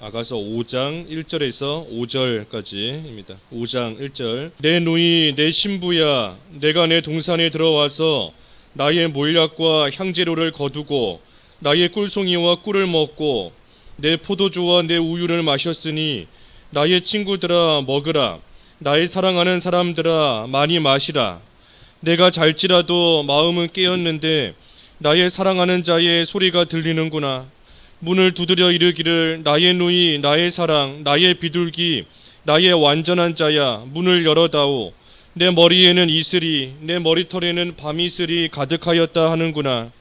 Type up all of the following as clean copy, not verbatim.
아가서 5장 1절에서 5절까지입니다. 5장 1절. 내 누이 내 신부야, 내가 내 동산에 들어와서 나의 몰약과 향재료를 거두고 나의 꿀송이와 꿀을 먹고 내 포도주와 내 우유를 마셨으니 나의 친구들아 먹으라. 나의 사랑하는 사람들아 많이 마시라. 내가 잘지라도 마음은 깨었는데 나의 사랑하는 자의 소리가 들리는구나. 문을 두드려 이르기를 나의 누이 나의 사랑 나의 비둘기 나의 완전한 자야, 문을 열어다오. 내 머리에는 이슬이 내 머리털에는 밤이슬이 가득하였다 하는구나.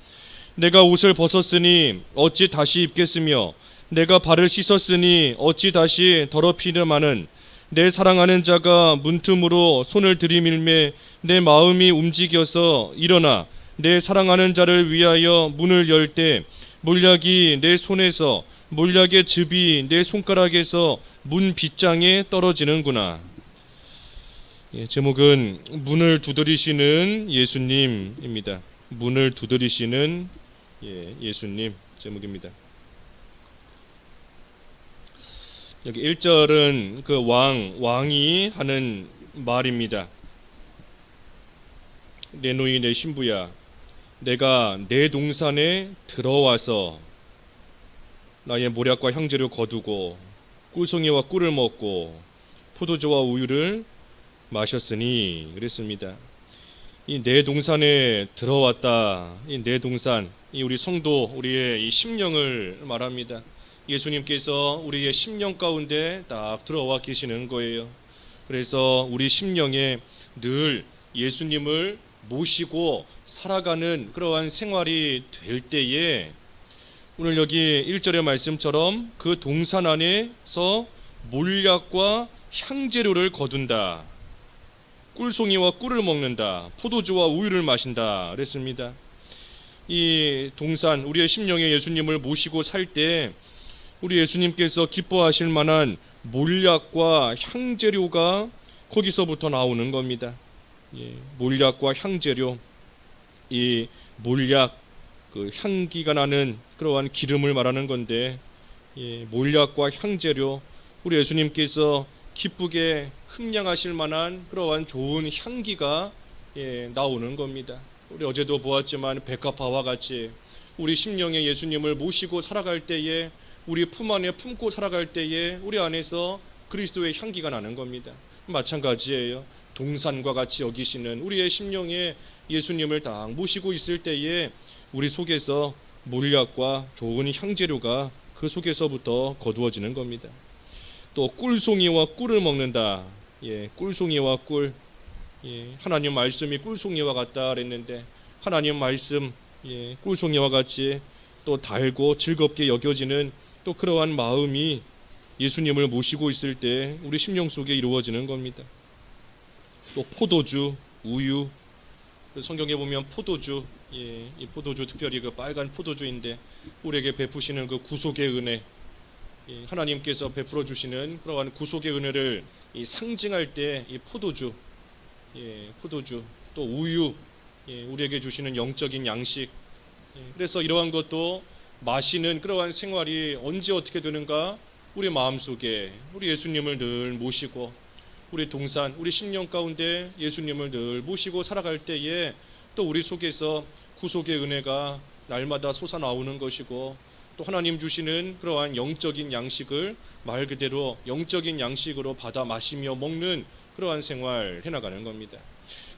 내가 옷을 벗었으니 어찌 다시 입겠으며 내가 발을 씻었으니 어찌 다시 더럽히려마는. 내 사랑하는 자가 문틈으로 손을 들이밀매 내 마음이 움직여서 일어나 내 사랑하는 자를 위하여 문을 열 때 몰약이 내 손에서 몰약의 즙이 내 손가락에서 문 빗장에 떨어지는구나. 제목은 문을 두드리시는 예수님입니다. 문을 두드리시는 예수님 제목입니다. 여기 1절은 그 왕이 하는 말입니다. 내 누이 내 신부야, 내가 내 동산에 들어와서 나의 모략과 향재료 거두고 꿀송이와 꿀을 먹고 포도주와 우유를 마셨으니 그랬습니다. 이 내 동산에 들어왔다. 이 내 동산, 이 우리 성도, 우리의 이 심령을 말합니다. 예수님께서 우리의 심령 가운데 딱 들어와 계시는 거예요. 그래서 우리 심령에 늘 예수님을 모시고 살아가는 그러한 생활이 될 때에 오늘 여기 1절의 말씀처럼 그 동산 안에서 몰약과 향재료를 거둔다. 꿀송이와 꿀을 먹는다. 포도주와 우유를 마신다. 그랬습니다. 이 동산, 우리의 심령에 예수님을 모시고 살 때 우리 예수님께서 기뻐하실 만한 몰약과 향재료가 거기서부터 나오는 겁니다. 몰약과 향재료, 이 몰약, 그 향기가 나는 그러한 기름을 말하는 건데, 몰약과 향재료, 우리 예수님께서 기쁘게 흠양하실 만한 그러한 좋은 향기가 나오는 겁니다. 우리 어제도 보았지만 백합화와 같이 우리 심령에 예수님을 모시고 살아갈 때에, 우리 품 안에 품고 살아갈 때에 우리 안에서 그리스도의 향기가 나는 겁니다. 마찬가지예요. 동산과 같이 여기시는 우리의 심령에 예수님을 딱 모시고 있을 때에 우리 속에서 몰약과 좋은 향재료가 그 속에서부터 거두어지는 겁니다. 또 꿀송이와 꿀을 먹는다. 꿀송이와 꿀. 하나님 말씀이 꿀송이와 같다 그랬는데 하나님 말씀 꿀송이와 같이 또 달고 즐겁게 여겨지는 또 그러한 마음이 예수님을 모시고 있을 때 우리 심령 속에 이루어지는 겁니다. 또 포도주, 우유. 성경에 보면 포도주, 이 포도주 특별히 그 빨간 포도주인데 우리에게 베푸시는 그 구속의 은혜, 하나님께서 베풀어 주시는 그러한 구속의 은혜를 상징할 때 이 포도주, 포도주, 또 우유, 우리에게 주시는 영적인 양식. 그래서 이러한 것도 마시는 그러한 생활이 언제 어떻게 되는가? 우리 마음속에 우리 예수님을 늘 모시고 우리 동산, 우리 심령 가운데 예수님을 늘 모시고 살아갈 때에 또 우리 속에서 구속의 은혜가 날마다 솟아나오는 것이고 또 하나님 주시는 그러한 영적인 양식을 말 그대로 영적인 양식으로 받아 마시며 먹는 그러한 생활 해나가는 겁니다.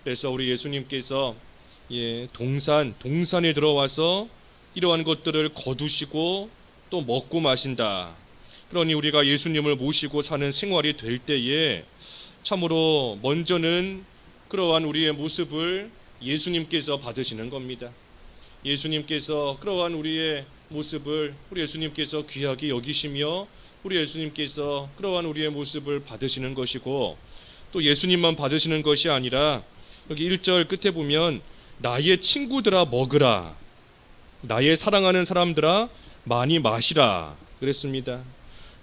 그래서 우리 예수님께서 동산에 들어와서 이러한 것들을 거두시고 또 먹고 마신다. 그러니 우리가 예수님을 모시고 사는 생활이 될 때에 참으로 먼저는 그러한 우리의 모습을 예수님께서 받으시는 겁니다. 예수님께서 그러한 우리의 모습을 우리 예수님께서 귀하게 여기시며 우리 예수님께서 그러한 우리의 모습을 받으시는 것이고 또 예수님만 받으시는 것이 아니라 여기 1절 끝에 보면 나의 친구들아 먹으라. 나의 사랑하는 사람들아 많이 마시라 그랬습니다.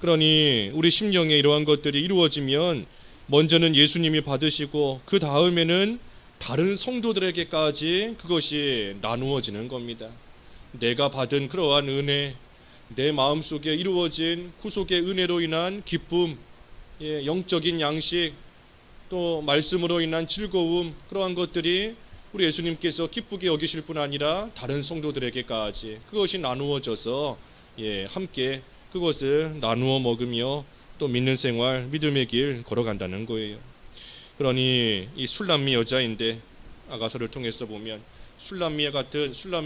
그러니 우리 심령에 이러한 것들이 이루어지면 먼저는 예수님이 받으시고 그 다음에는 다른 성도들에게까지 그것이 나누어지는 겁니다. 내가 받은 그러한 은혜, 내 마음속에 이루어진 구속의 은혜로 인한 기쁨, 영적인 양식, 또 말씀으로 인한 즐거움, 그러한 것들이 우리 예수님께서 기쁘게 여기실 뿐 아니라 다른 성도들에게까지 그것이 나누어져서 함께 그것을 나누어 먹으며 또 믿는 생활, 믿음의 길 걸어간다는 거예요. 그러니 이 술람미 여자인데 아가서를 통해서 보면 술람미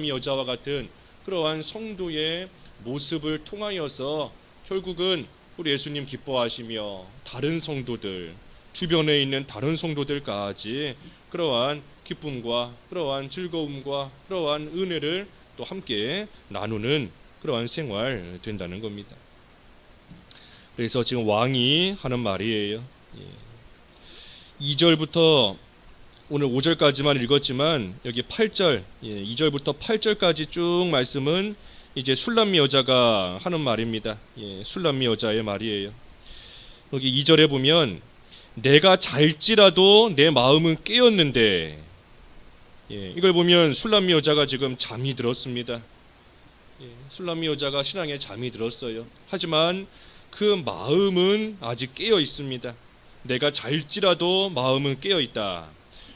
여자와 같은 그러한 성도의 모습을 통하여서 결국은 우리 예수님 기뻐하시며 다른 성도들, 주변에 있는 다른 성도들까지 그러한 기쁨과 그러한 즐거움과 그러한 은혜를 또 함께 나누는 그러한 생활 된다는 겁니다. 그래서 지금 왕이 하는 말이에요. 2절부터 오늘 5절까지만 읽었지만 여기 8절, 2절부터 8절까지 쭉 말씀은 이제 술람미 여자가 하는 말입니다. 술람미 여자의 말이에요. 여기 2절에 보면 내가 잘지라도 내 마음은 깨었는데, 이걸 보면 술람미 여자가 지금 잠이 들었습니다. 술람미 여자가 신앙에 잠이 들었어요. 하지만 그 마음은 아직 깨어 있습니다. 내가 잘지라도 마음은 깨어 있다.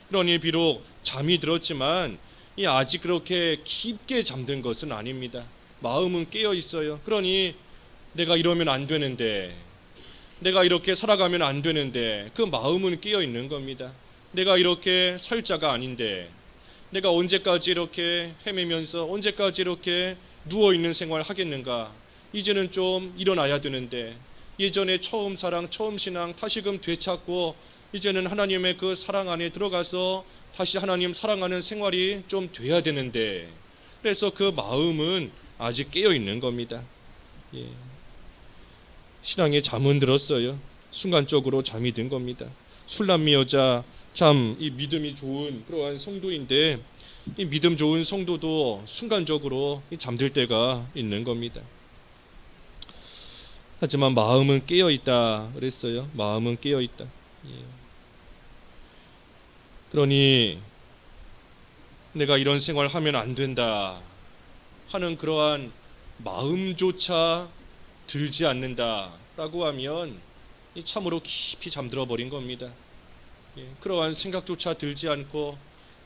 그러니 비록 잠이 들었지만 아직 그렇게 깊게 잠든 것은 아닙니다. 마음은 깨어 있어요. 그러니 내가 이러면 안 되는데, 내가 이렇게 살아가면 안 되는데 그 마음은 깨어 있는 겁니다. 내가 이렇게 살 자가 아닌데, 내가 언제까지 이렇게 헤매면서 언제까지 이렇게 누워있는 생활 하겠는가. 이제는 좀 일어나야 되는데, 예전에 처음 사랑, 처음 신앙 다시금 되찾고 이제는 하나님의 그 사랑 안에 들어가서 다시 하나님 사랑하는 생활이 좀 돼야 되는데, 그래서 그 마음은 아직 깨어 있는 겁니다. 신앙에 잠은 들었어요. 순간적으로 잠이 든 겁니다. 술람미 여자 참 이 믿음이 좋은 그러한 성도인데, 이 믿음 좋은 성도도 순간적으로 잠들 때가 있는 겁니다. 하지만 마음은 깨어 있다 그랬어요. 마음은 깨어 있다. 그러니 내가 이런 생활 하면 안 된다 하는 그러한 마음조차 들지 않는다라고 하면 참으로 깊이 잠들어 버린 겁니다. 그러한 생각조차 들지 않고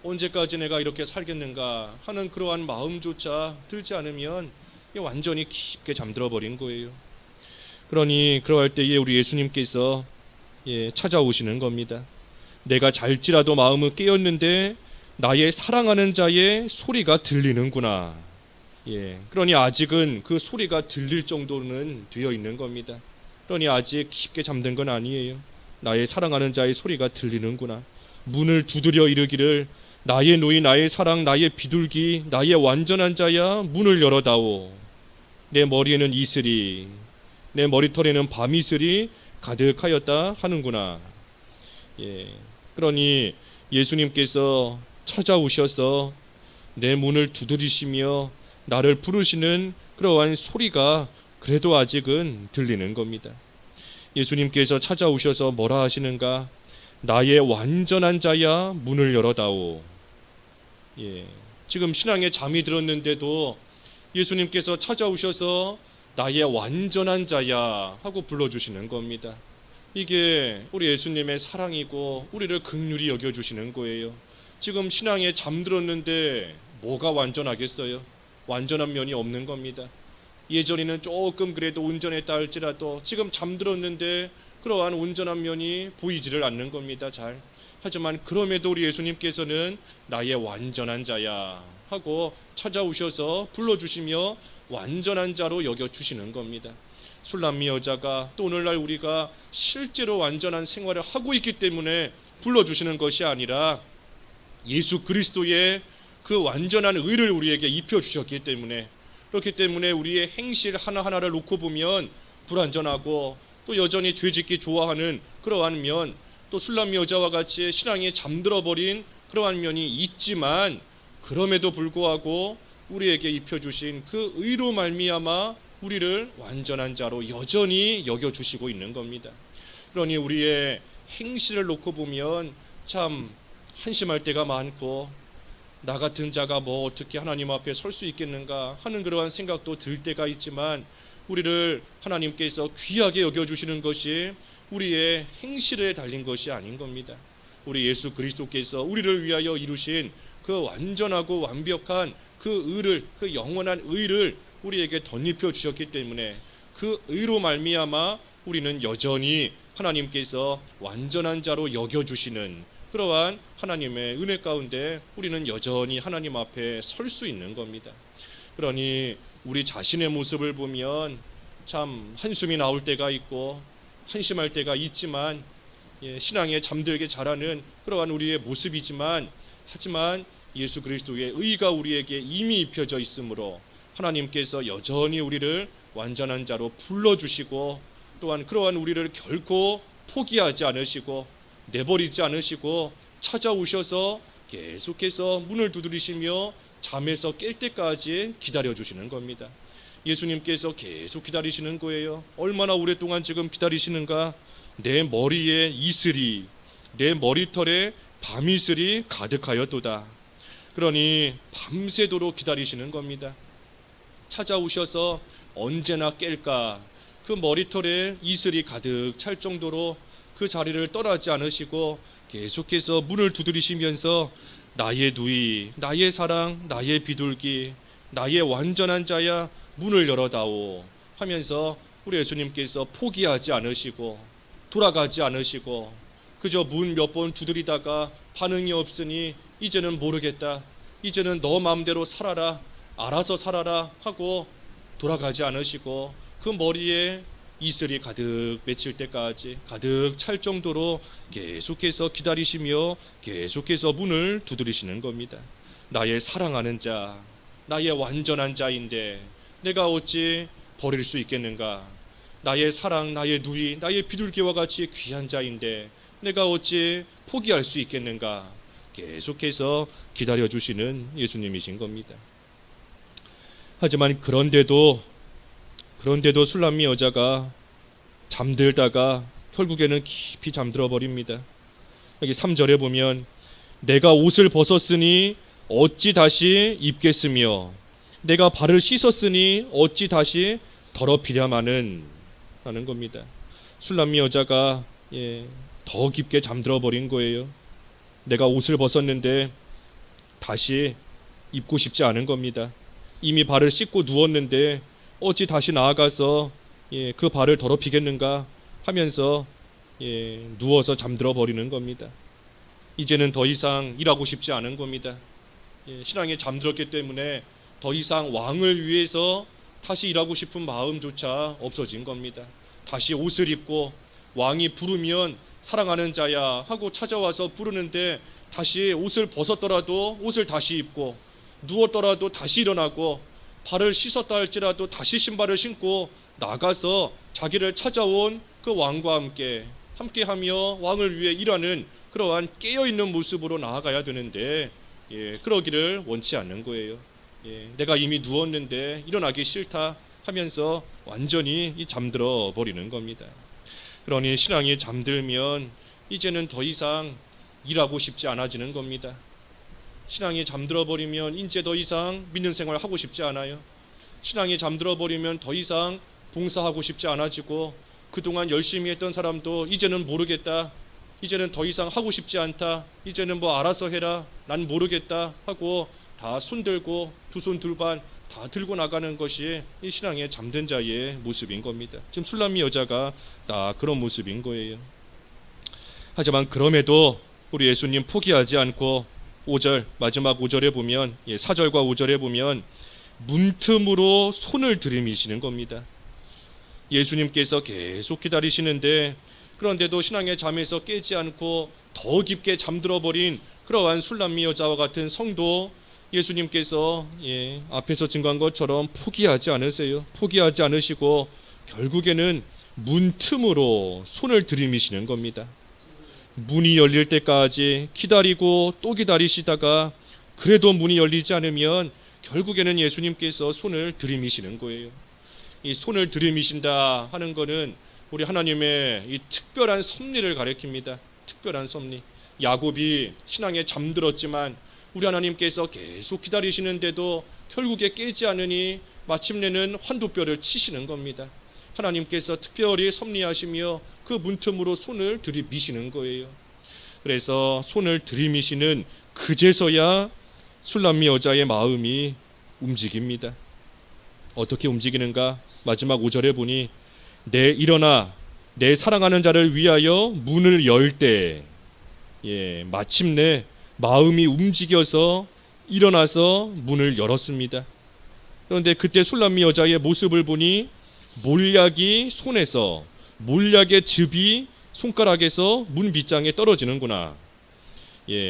언제까지 내가 이렇게 살겠는가 하는 그러한 마음조차 들지 않으면 완전히 깊게 잠들어 버린 거예요. 그러니 그러할 때에 우리 예수님께서 찾아오시는 겁니다. 내가 잘지라도 마음은 깨었는데 나의 사랑하는 자의 소리가 들리는구나. 그러니 아직은 그 소리가 들릴 정도는 되어 있는 겁니다. 그러니 아직 깊게 잠든 건 아니에요. 나의 사랑하는 자의 소리가 들리는구나. 문을 두드려 이르기를 나의 노이 나의 사랑 나의 비둘기 나의 완전한 자야 문을 열어다오. 내 머리에는 이슬이 내 머리털에는 밤이슬이 가득하였다 하는구나. 그러니 예수님께서 찾아오셔서 내 문을 두드리시며 나를 부르시는 그러한 소리가 그래도 아직은 들리는 겁니다. 예수님께서 찾아오셔서 뭐라 하시는가? 나의 완전한 자야 문을 열어다오. 지금 신앙에 잠이 들었는데도 예수님께서 찾아오셔서 나의 완전한 자야 하고 불러주시는 겁니다. 이게 우리 예수님의 사랑이고 우리를 긍휼히 여겨주시는 거예요. 지금 신앙에 잠들었는데 뭐가 완전하겠어요? 완전한 면이 없는 겁니다. 예전에는 조금 그래도 온전했다 할지라도 지금 잠들었는데 그러한 온전한 면이 보이지를 않는 겁니다. 잘. 하지만 그럼에도 우리 예수님께서는 나의 완전한 자야 하고 찾아오셔서 불러주시며 완전한 자로 여겨주시는 겁니다. 술람미 여자가 또 오늘날 우리가 실제로 완전한 생활을 하고 있기 때문에 불러주시는 것이 아니라 예수 그리스도의 그 완전한 의를 우리에게 입혀주셨기 때문에, 그렇기 때문에 우리의 행실 하나하나를 놓고 보면 불완전하고 또 여전히 죄짓기 좋아하는 그러한 면, 또 술람미 여자와 같이 신앙에 잠들어 버린 그러한 면이 있지만, 그럼에도 불구하고 우리에게 입혀주신 그 의로 말미암아 우리를 완전한 자로 여전히 여겨주시고 있는 겁니다. 그러니 우리의 행실을 놓고 보면 참 한심할 때가 많고, 나 같은 자가 뭐 어떻게 하나님 앞에 설 수 있겠는가 하는 그러한 생각도 들 때가 있지만, 우리를 하나님께서 귀하게 여겨주시는 것이 우리의 행실에 달린 것이 아닌 겁니다. 우리 예수 그리스도께서 우리를 위하여 이루신 그 완전하고 완벽한 그 의를, 그 영원한 의를 우리에게 덧입혀 주셨기 때문에 그 의로 말미암아 우리는 여전히 하나님께서 완전한 자로 여겨주시는 그러한 하나님의 은혜 가운데 우리는 여전히 하나님 앞에 설 수 있는 겁니다. 그러니 우리 자신의 모습을 보면 참 한숨이 나올 때가 있고 한심할 때가 있지만 신앙에 잠들게 잘하는 그러한 우리의 모습이지만 하지만 예수 그리스도의 의가 우리에게 이미 입혀져 있으므로 하나님께서 여전히 우리를 완전한 자로 불러주시고 또한 그러한 우리를 결코 포기하지 않으시고 내버리지 않으시고 찾아오셔서 계속해서 문을 두드리시며 잠에서 깰 때까지 기다려주시는 겁니다. 예수님께서 계속 기다리시는 거예요. 얼마나 오랫동안 지금 기다리시는가? 내 머리에 이슬이, 내 머리털에 밤이슬이 가득하였도다. 그러니 밤새도록 기다리시는 겁니다. 찾아오셔서 언제나 깰까? 그 머리털에 이슬이 가득 찰 정도로 그 자리를 떠나지 않으시고 계속해서 문을 두드리시면서 나의 누이, 나의 사랑, 나의 비둘기, 나의 완전한 자야 문을 열어다오 하면서 우리 예수님께서 포기하지 않으시고 돌아가지 않으시고 그저 문 몇 번 두드리다가 반응이 없으니 이제는 모르겠다, 이제는 너 마음대로 살아라, 알아서 살아라 하고 돌아가지 않으시고 그 머리에 이슬이 가득 맺힐 때까지 가득 찰 정도로 계속해서 기다리시며 계속해서 문을 두드리시는 겁니다. 나의 사랑하는 자, 나의 완전한 자인데 내가 어찌 버릴 수 있겠는가? 나의 사랑, 나의 누이, 나의 비둘기와 같이 귀한 자인데 내가 어찌 포기할 수 있겠는가? 계속해서 기다려주시는 예수님이신 겁니다. 하지만 그런데도 술람미 여자가 잠들다가 결국에는 깊이 잠들어 버립니다. 여기 3절에 보면 내가 옷을 벗었으니 어찌 다시 입겠으며 내가 발을 씻었으니 어찌 다시 더럽히랴마는 하는 겁니다. 술람미 여자가 더 깊게 잠들어 버린 거예요. 내가 옷을 벗었는데 다시 입고 싶지 않은 겁니다. 이미 발을 씻고 누웠는데 어찌 다시 나아가서 그 발을 더럽히겠는가 하면서 누워서 잠들어 버리는 겁니다. 이제는 더 이상 일하고 싶지 않은 겁니다. 신앙에 잠들었기 때문에 더 이상 왕을 위해서 다시 일하고 싶은 마음조차 없어진 겁니다. 다시 옷을 입고 왕이 부르면 사랑하는 자야 하고 찾아와서 부르는데 다시 옷을 벗었더라도 옷을 다시 입고 누웠더라도 다시 일어나고 발을 씻었다 할지라도 다시 신발을 신고 나가서 자기를 찾아온 그 왕과 함께하며 왕을 위해 일하는 그러한 깨어있는 모습으로 나아가야 되는데 그러기를 원치 않는 거예요. 내가 이미 누웠는데 일어나기 싫다 하면서 완전히 잠들어 버리는 겁니다. 그러니 신앙이 잠들면 이제는 더 이상 일하고 싶지 않아지는 겁니다. 신앙이 잠들어 버리면 이제 더 이상 믿는 생활 하고 싶지 않아요. 신앙이 잠들어 버리면 더 이상 봉사하고 싶지 않아지고 그동안 열심히 했던 사람도 이제는 모르겠다, 이제는 더 이상 하고 싶지 않다, 이제는 뭐 알아서 해라, 난 모르겠다 하고 다 손들고 두 손 둘반 다 들고 나가는 것이 이 신앙에 잠든 자의 모습인 겁니다. 지금 술람미 여자가 다 그런 모습인 거예요. 하지만 그럼에도 우리 예수님 포기하지 않고 5절 마지막 5절에 보면 4절과 5절에 보면 문틈으로 손을 들이미시는 겁니다. 예수님께서 계속 기다리시는데 그런데도 신앙의 잠에서 깨지 않고 더 깊게 잠들어 버린 그러한 술람미 여자와 같은 성도 예수님께서 앞에서 증거한 것처럼 포기하지 않으세요. 포기하지 않으시고 결국에는 문틈으로 손을 들이미시는 겁니다. 문이 열릴 때까지 기다리고 또 기다리시다가 그래도 문이 열리지 않으면 결국에는 예수님께서 손을 들이미시는 거예요. 이 손을 들이미신다 하는 것은 우리 하나님의 이 특별한 섭리를 가리킵니다. 특별한 섭리. 야곱이 신앙에 잠들었지만 우리 하나님께서 계속 기다리시는데도 결국에 깨지 않으니 마침내는 환도뼈를 치시는 겁니다. 하나님께서 특별히 섭리하시며 그 문틈으로 손을 들이미시는 거예요. 그래서 손을 들이미시는 그제서야 술람미 여자의 마음이 움직입니다. 어떻게 움직이는가? 마지막 5절에 보니 일어나 내 사랑하는 자를 위하여 문을 열 때, 마침내 마음이 움직여서 일어나서 문을 열었습니다. 그런데 그때 술람미 여자의 모습을 보니 몰약이 손에서, 몰약의 즙이 손가락에서 문 빗장에 떨어지는구나.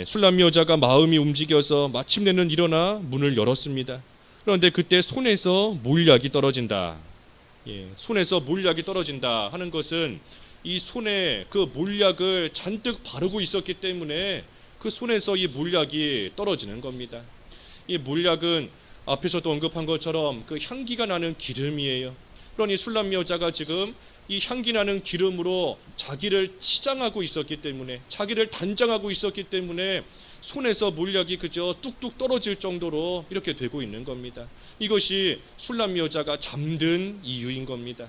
술람미 여자가 마음이 움직여서 마침내는 일어나 문을 열었습니다. 그런데 그때 손에서 몰약이 떨어진다. 손에서 몰약이 떨어진다 하는 것은 이 손에 그 몰약을 잔뜩 바르고 있었기 때문에 그 손에서 이 몰약이 떨어지는 겁니다. 이 몰약은 앞에서도 언급한 것처럼 그 향기가 나는 기름이에요. 그러니 술람미 여자가 지금 이 향기 나는 기름으로 자기를 치장하고 있었기 때문에, 자기를 단장하고 있었기 때문에 손에서 몰약이 그저 뚝뚝 떨어질 정도로 이렇게 되고 있는 겁니다. 이것이 술람미 여자가 잠든 이유인 겁니다.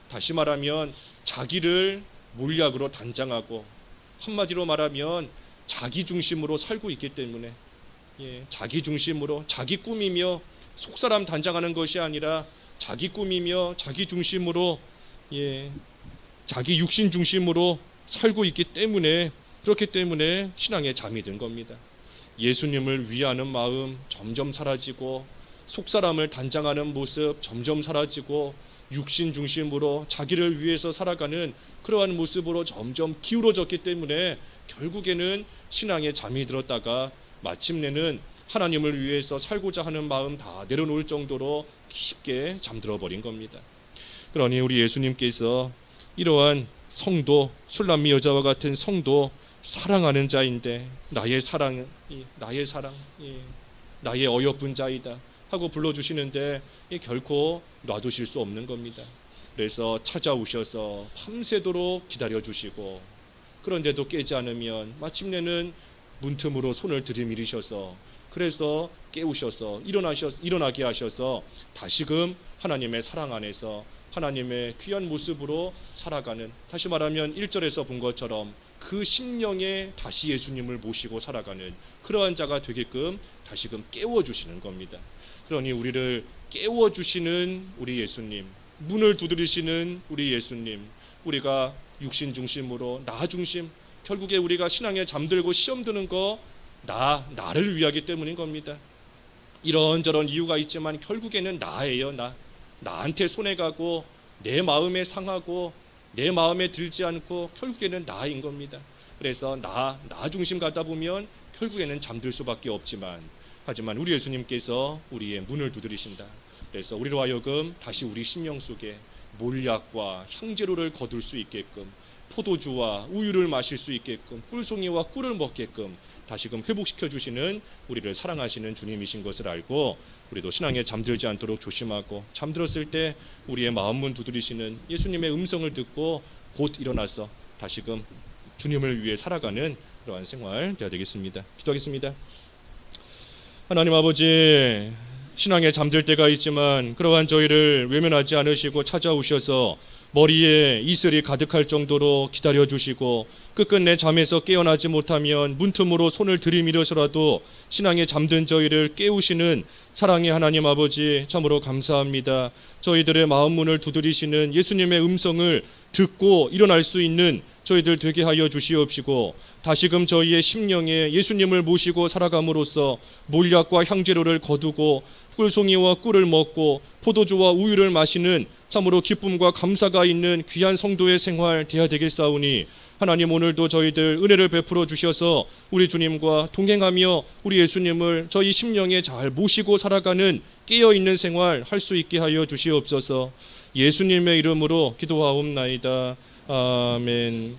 다시 말하면 자기를 몰약으로 단장하고, 한마디로 말하면 자기 중심으로 살고 있기 때문에, 자기 중심으로, 자기 꾸미며 속사람 단장하는 것이 아니라 자기 꾸미며 자기 중심으로, 자기 육신 중심으로 살고 있기 때문에, 그렇기 때문에 신앙에 잠이 든 겁니다. 예수님을 위하는 마음 점점 사라지고, 속사람을 단장하는 모습 점점 사라지고, 육신 중심으로 자기를 위해서 살아가는 그러한 모습으로 점점 기울어졌기 때문에 결국에는 신앙에 잠이 들었다가 마침내는 하나님을 위해서 살고자 하는 마음 다 내려놓을 정도로 깊게 잠들어 버린 겁니다. 그러니 우리 예수님께서 이러한 성도, 술람미 여자와 같은 성도, 사랑하는 자인데 나의 사랑, 나의 어여쁜 자이다 하고 불러주시는데 결코 놔두실 수 없는 겁니다. 그래서 찾아오셔서 밤새도록 기다려주시고, 그런데도 깨지 않으면 마침내는 문틈으로 손을 들이밀으셔서, 그래서 깨우셔서 일어나게 하셔서 다시금 하나님의 사랑 안에서 하나님의 귀한 모습으로 살아가는, 다시 말하면 1절에서 본 것처럼 그 심령에 다시 예수님을 모시고 살아가는 그러한 자가 되게끔 다시금 깨워주시는 겁니다. 그러니 우리를 깨워주시는 우리 예수님, 문을 두드리시는 우리 예수님, 우리가 육신 중심으로 나 중심, 결국에 우리가 신앙에 잠들고 시험 드는 거 나를 위하기 때문인 겁니다. 이런저런 이유가 있지만 결국에는 나예요. 나한테 손해가고 내 마음에 상하고 내 마음에 들지 않고 결국에는 나인 겁니다. 그래서 나 중심 가다 보면 결국에는 잠들 수밖에 없지만, 하지만 우리 예수님께서 우리의 문을 두드리신다. 그래서 우리로 하여금 다시 우리 심령 속에 몰약과 향재료를 거둘 수 있게끔, 포도주와 우유를 마실 수 있게끔, 꿀송이와 꿀을 먹게끔 다시금 회복시켜 주시는 우리를 사랑하시는 주님이신 것을 알고 우리도 신앙에 잠들지 않도록 조심하고, 잠들었을 때 우리의 마음문 두드리시는 예수님의 음성을 듣고 곧 일어나서 다시금 주님을 위해 살아가는 그러한 생활 되어야 되겠습니다. 기도하겠습니다. 하나님 아버지, 신앙에 잠들 때가 있지만 그러한 저희를 외면하지 않으시고 찾아오셔서 머리에 이슬이 가득할 정도로 기다려주시고, 끝끝내 잠에서 깨어나지 못하면 문틈으로 손을 들이밀어서라도 신앙에 잠든 저희를 깨우시는 사랑의 하나님 아버지, 참으로 감사합니다. 저희들의 마음 문을 두드리시는 예수님의 음성을 듣고 일어날 수 있는 저희들 되게 하여 주시옵시고, 다시금 저희의 심령에 예수님을 모시고 살아감으로써 몰약과 향재료를 거두고 꿀송이와 꿀을 먹고 포도주와 우유를 마시는 참으로 기쁨과 감사가 있는 귀한 성도의 생활 되어야 되겠사오니, 하나님 오늘도 저희들 은혜를 베풀어 주셔서 우리 주님과 동행하며 우리 예수님을 저희 심령에 잘 모시고 살아가는 깨어있는 생활 할 수 있게 하여 주시옵소서. 예수님의 이름으로 기도하옵나이다. 아멘.